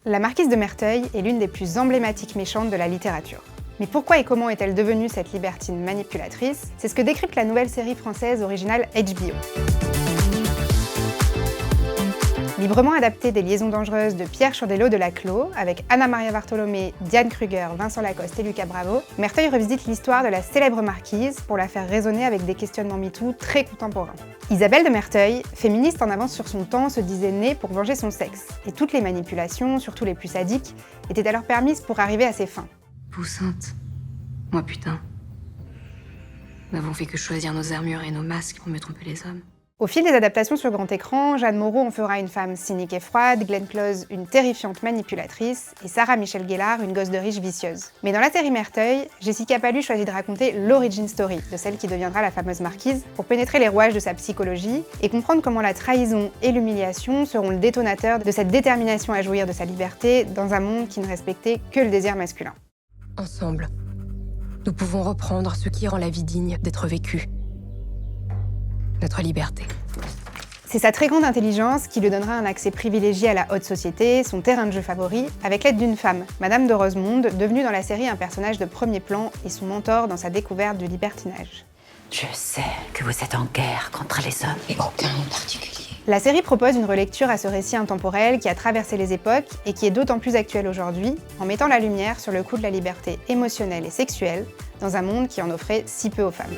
La marquise de Merteuil est l'une des plus emblématiques méchantes de la littérature. Mais pourquoi et comment est-elle devenue cette libertine manipulatrice? C'est ce que décrypte la nouvelle série française originale HBO. Librement adaptée des Liaisons dangereuses de Pierre Chordello de Laclos, avec Anna Maria Bartholomé, Diane Kruger, Vincent Lacoste et Lucas Bravo, Merteuil revisite l'histoire de la célèbre marquise pour la faire résonner avec des questionnements MeToo très contemporains. Isabelle de Merteuil, féministe en avance sur son temps, se disait née pour venger son sexe, et toutes les manipulations, surtout les plus sadiques, étaient alors permises pour arriver à ses fins. Vous sainte, moi putain. Nous n'avons fait que choisir nos armures et nos masques pour mieux tromper les hommes. Au fil des adaptations sur grand écran, Jeanne Moreau en fera une femme cynique et froide, Glenn Close une terrifiante manipulatrice et Sarah Michelle Gellar une gosse de riche vicieuse. Mais dans la série Merteuil, Jessica Palus choisit de raconter l'origin story de celle qui deviendra la fameuse marquise pour pénétrer les rouages de sa psychologie et comprendre comment la trahison et l'humiliation seront le détonateur de cette détermination à jouir de sa liberté dans un monde qui ne respectait que le désir masculin. Ensemble, nous pouvons reprendre ce qui rend la vie digne d'être vécue. Notre liberté. C'est sa très grande intelligence qui lui donnera un accès privilégié à la haute société, son terrain de jeu favori, avec l'aide d'une femme, Madame de Rosemonde, devenue dans la série un personnage de premier plan et son mentor dans sa découverte du libertinage. Je sais que vous êtes en guerre contre les hommes. Et aucun en particulier. La série propose une relecture à ce récit intemporel qui a traversé les époques et qui est d'autant plus actuel aujourd'hui, en mettant la lumière sur le coût de la liberté émotionnelle et sexuelle dans un monde qui en offrait si peu aux femmes.